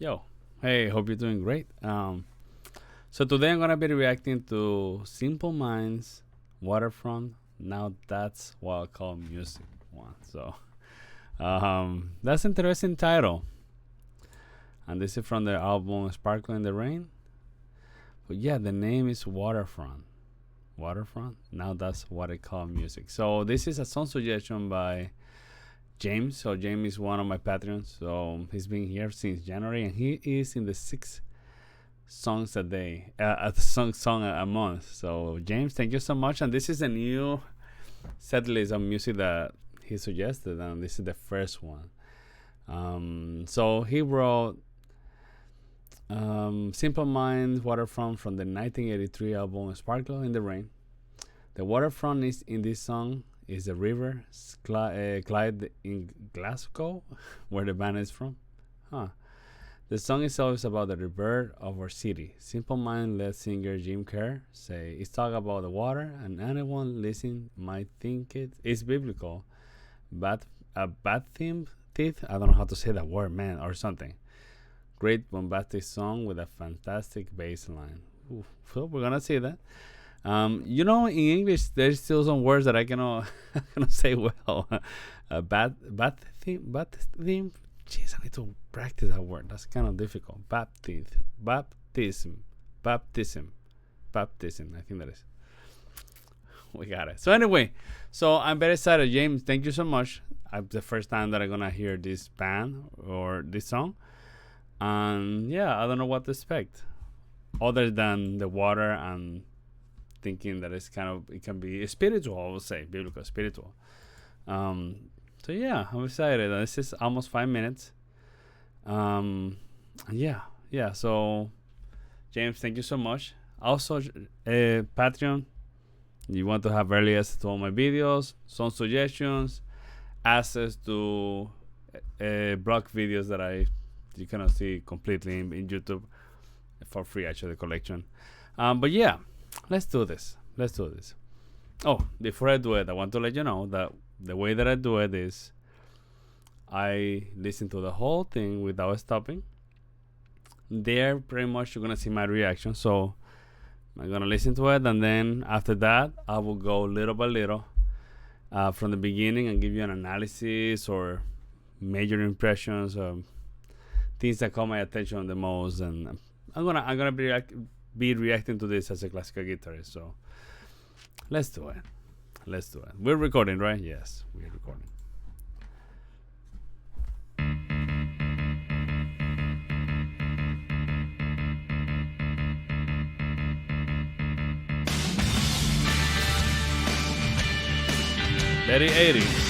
Yo, hey, hope you're doing great. So today I'm gonna be reacting to Simple Minds, Waterfront. Now that's what I call music one. So that's an interesting title, and this is from the album Sparkle in the Rain. But yeah, the name is Waterfront. Waterfront. Now that's what I call music. So this is a song suggestion by James. So James is one of my patrons. So he's been here since January, and he is in the six songs a day, song a month. So James, thank you so much. And this is a new set list of music that he suggested, and this is the first one. So he wrote Simple Minds, Waterfront from the 1983 album Sparkle in the Rain. The waterfront is in this song is the river Clyde in Glasgow, where the band is from. The song itself is about the rebirth of our city. Simple Mind lead singer Jim Kerr say it's talk about the water, and anyone listening might think it is biblical. But a bad theme, teeth, I don't know how to say that word, man, or something. Great bombastic song with a fantastic bass line. So we're gonna see that. In English, there's still some words that I cannot say well. Bad theme. Jeez, I need to practice that word. That's kind of difficult. Baptism. I think that is. We got it. So anyway, I'm very excited, James. Thank you so much. It's the first time that I'm gonna hear this band or this song, and yeah, I don't know what to expect, other than the water and thinking that it can be spiritual. I would say biblical, spiritual. So yeah, I'm excited. This is almost 5 minutes. Yeah. So James, thank you so much. Also, Patreon. You want to have early access to all my videos, some suggestions, access to blog videos that you cannot see completely in YouTube for free. Actually, the collection. But yeah, let's do this. Oh, before I do it, I want to let you know that the way that I do it is I listen to the whole thing without stopping. There, pretty much, you're gonna see my reaction. So I'm gonna listen to it, and then after that, I will go little by little from the beginning and give you an analysis or major impressions, things that caught my attention the most. And I'm gonna be reacting to this as a classical guitarist. So let's do it. We're recording, right? Yes, we're recording. Very 80s.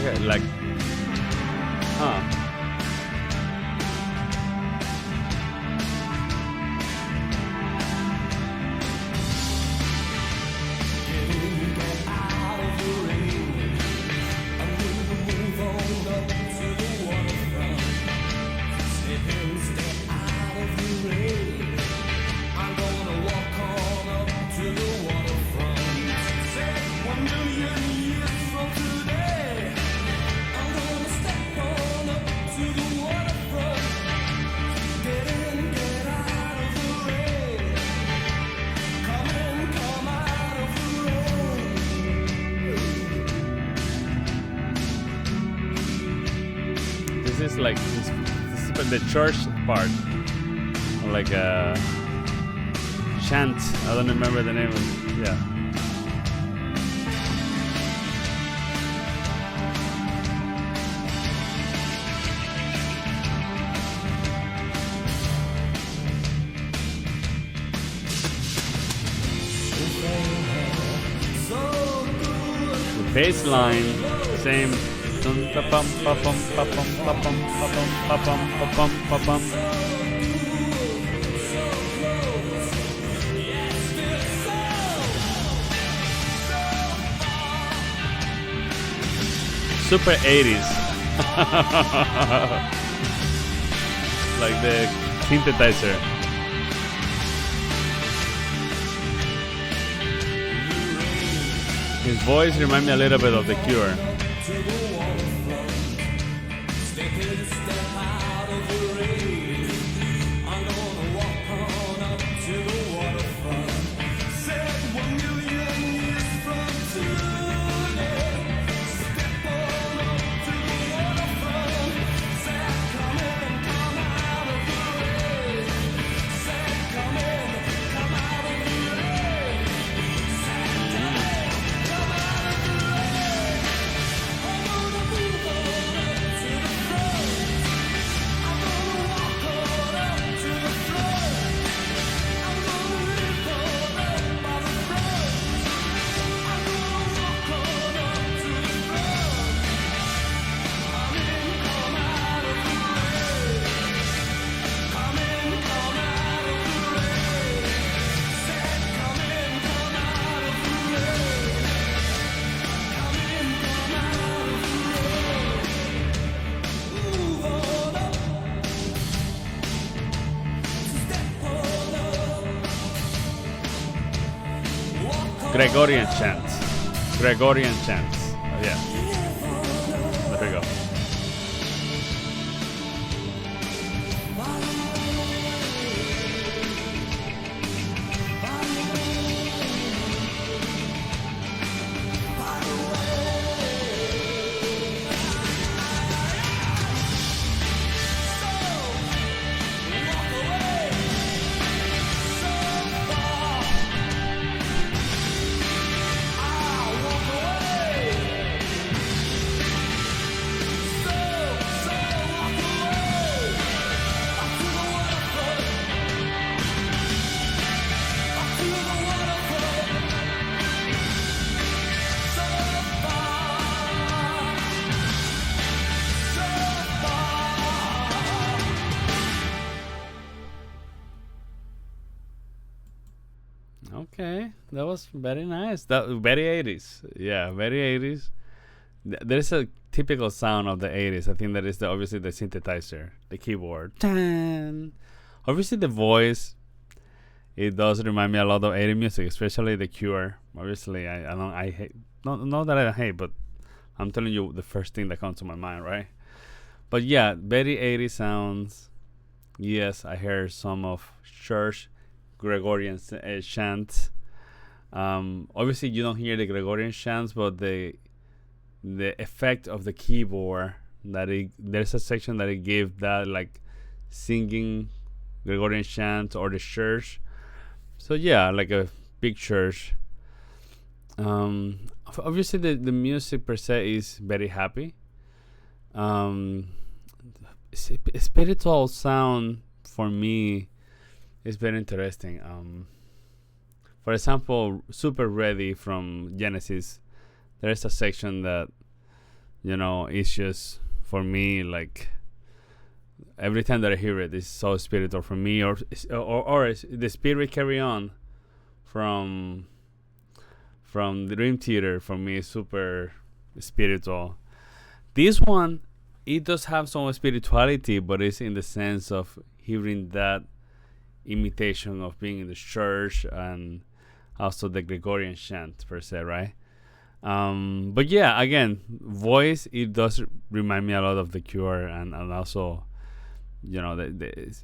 Okay, like, this is like the church part, like a chant. I don't remember the name of it. Yeah. Bass line, same. Dun pa pum pa pum pa pum pa pum pa pum pa pum pa pum pa pum. Super 80s. Like the synthesizer. His voice reminds me a little bit of The Cure. Gregorian chants. Gregorian chants. Oh, yeah. There we go. Okay, that was very nice. That very 80s. Yeah, very 80s. There's a typical sound of the 80s. I think that is obviously the synthesizer, the keyboard. Tan. Obviously the voice. It does remind me a lot of 80s music, especially The Cure. Obviously, I hate. Not that I hate, but I'm telling you the first thing that comes to my mind, right? But yeah, very 80s sounds. Yes, I heard some of church Gregorian chants. Obviously, you don't hear the Gregorian chants, but the effect of the keyboard there's a section that it gave that like singing Gregorian chants or the church. So yeah, like a big church. Obviously, the music per se is very happy. Spiritual sound for me is very interesting. For example, Super Ready from Genesis, there's a section that is just for me like every time that I hear it, it's so spiritual for me. Or the Spirit Carry On from the Dream Theater for me is super spiritual. This one, it does have some spirituality, but it's in the sense of hearing that imitation of being in the church and also the Gregorian chant per se, right? But yeah, again, voice, it does remind me a lot of The Cure and also the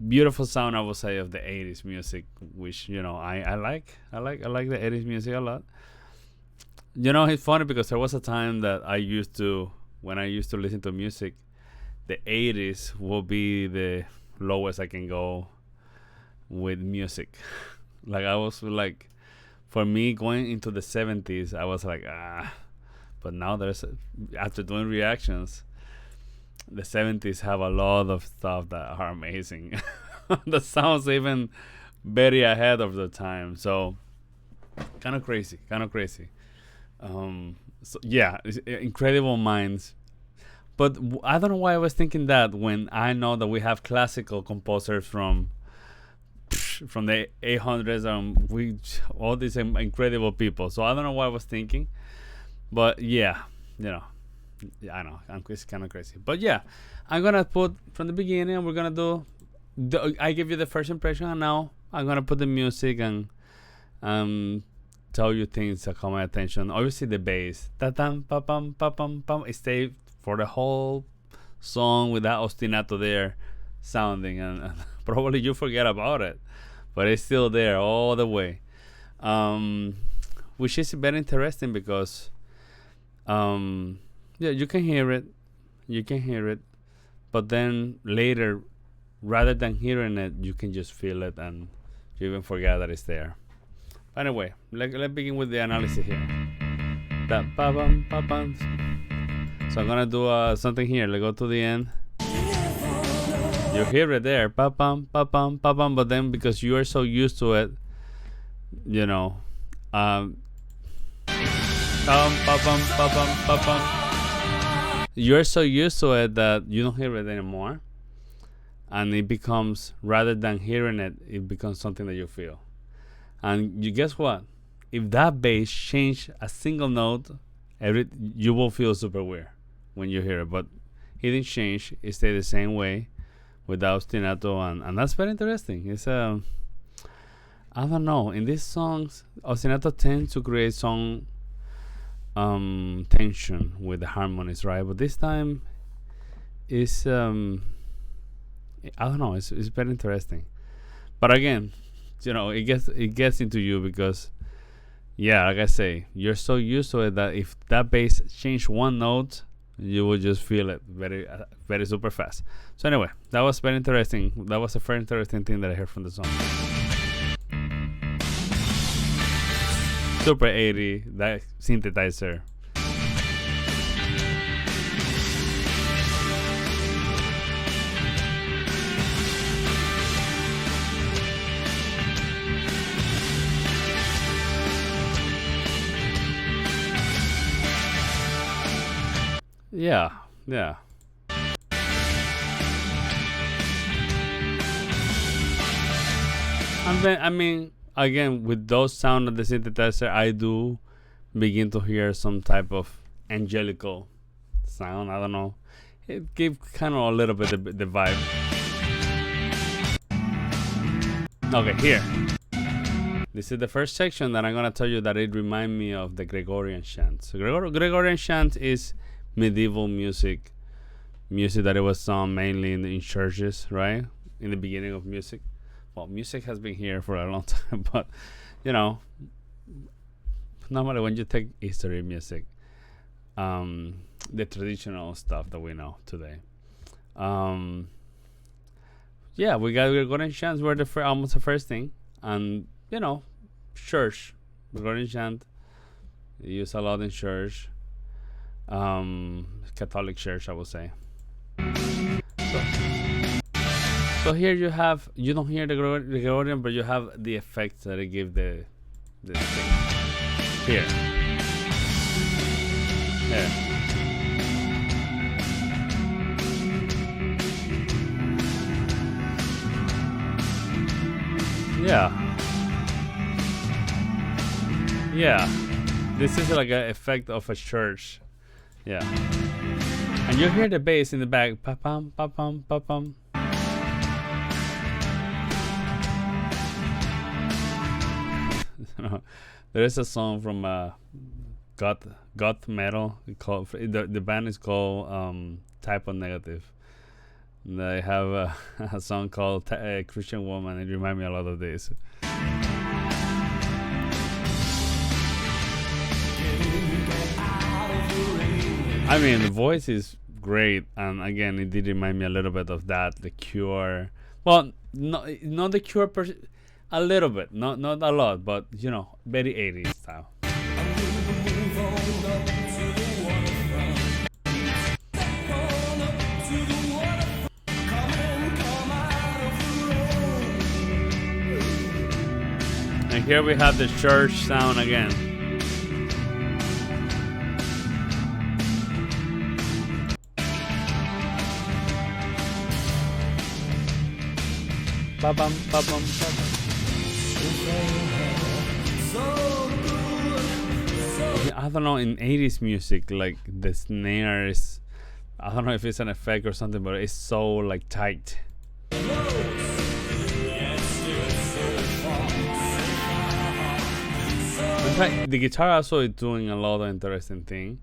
beautiful sound, I would say, of the 80s music, which I like the 80s music a lot. It's funny because there was a time that when I used to listen to music, the 80s will be the lowest I can go with music. Like I was like, for me going into the 70s, I was like, but now after doing reactions, the 70s have a lot of stuff that are amazing. The sounds even very ahead of the time. So kind of crazy. So yeah, incredible minds. But I don't know why I was thinking that when I know that we have classical composers from the 800s and we all these incredible people. So I don't know what I was thinking, but yeah, you know, yeah, I know it's kind of crazy. But yeah, I'm gonna put from the beginning. We're gonna do. I give you the first impression, and now I'm gonna put the music and tell you things that caught my attention. Obviously, the bass, ta tam pa pam pa pam pam. It stayed for the whole song with that ostinato there sounding, and probably you forget about it, but it's still there all the way, which is very interesting because yeah, you can hear it, but then later, rather than hearing it, you can just feel it and you even forget that it's there. Anyway, let's begin with the analysis here. That ba-bum, ba-bum. So I'm gonna do something here. Let's go to the end. You hear it there, ba-bum, ba-bum, ba-bum, but then because you are so used to it, you know, ba-bum, ba-bum, ba-bum. You're so used to it that you don't hear it anymore, and it becomes, rather than hearing it, it becomes something that you feel. And you guess what? If that bass change a single note, you will feel super weird when you hear it. But it didn't change; it stayed the same way without ostinato, and that's very interesting. It's I don't know. In these songs, ostinato tends to create some tension with the harmonies, right? But this time, it's I don't know. It's very interesting. But again, you know, it gets into you because, yeah, like I say, you're so used to it that if that bass change one note, you will just feel it very super fast. So anyway, that was very interesting. That was a very interesting thing that I heard from the song. Super 80, that synthesizer. Yeah. And then, I mean, again, with those sound of the synthesizer, I do begin to hear some type of angelical sound. I don't know. It gave kind of a little bit the vibe. Okay, here. This is the first section that I'm going to tell you that it reminds me of the Gregorian chant. So Gregorian chant is medieval music that it was sung mainly in churches, right? In the beginning of music. Well, music has been here for a long time, but you know, normally when you take history music, the traditional stuff that we know today, yeah, we got Gregorian chants were almost the first thing, and you know, church Gregorian chant used a lot in church. Catholic church, I would say. So here you don't hear the Gregorian, but you have the effects that it gives the thing. Here. There. Yeah. This is like an effect of a church. Yeah. And you hear the bass in the back. Pa-pum, pa-pum, pa-pum. There is a song from goth metal called the band is called Type O Negative. They have a song called Christian Woman. It reminds me a lot of this. I mean, the voice is great, and again, it did remind me a little bit of that. The Cure. Well, not the Cure a little bit, not a lot, but you know, very 80s style. And here we have the church sound again. Ba-bum, ba-bum, ba-bum. I don't know, in 80s music, like the snare is, I don't know if it's an effect or something, but it's so like tight. In fact, the guitar also is doing a lot of interesting thing,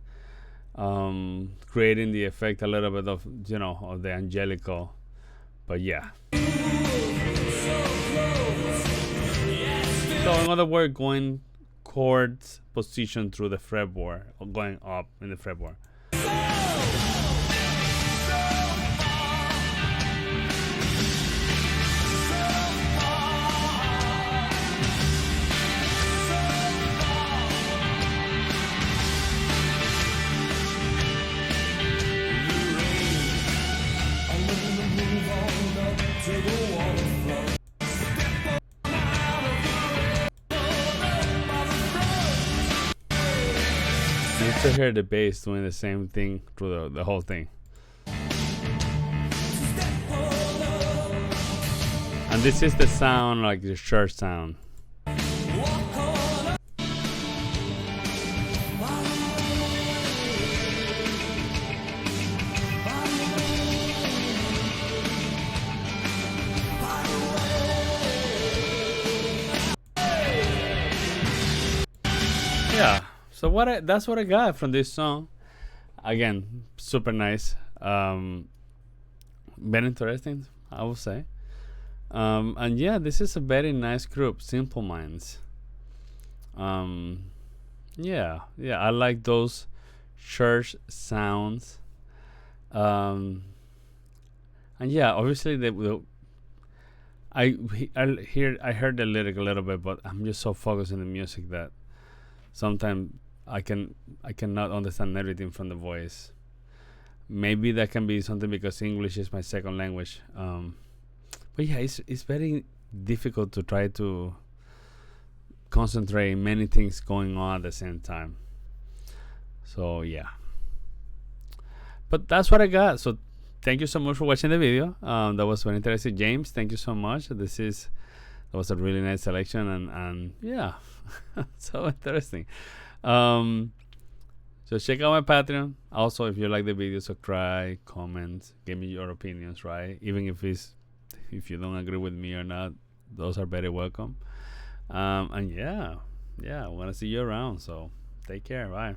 creating the effect a little bit of, you know, of the angelical, but yeah. So in other words, going chords position through the fretboard, or going up in the fretboard. You still hear the bass doing the same thing through the whole thing. And this is the sound, like the church sound. Yeah. So that's what I got from this song. Again, super nice. Very interesting, I would say. And yeah, this is a very nice group, Simple Minds. Yeah, I like those church sounds. And yeah, obviously I heard the lyric a little bit, but I'm just so focused on the music that sometimes I cannot understand everything from the voice. Maybe that can be something because English is my second language. But yeah, it's very difficult to try to concentrate many things going on at the same time. So yeah. But that's what I got. So thank you so much for watching the video. That was very interesting. James, thank you so much. That was a really nice selection, and yeah, so interesting. So check out my Patreon. Also, if you like the video, subscribe, comment, give me your opinions, right? Even if you don't agree with me or not, those are very welcome. And yeah, I want to see you around. So take care. Bye.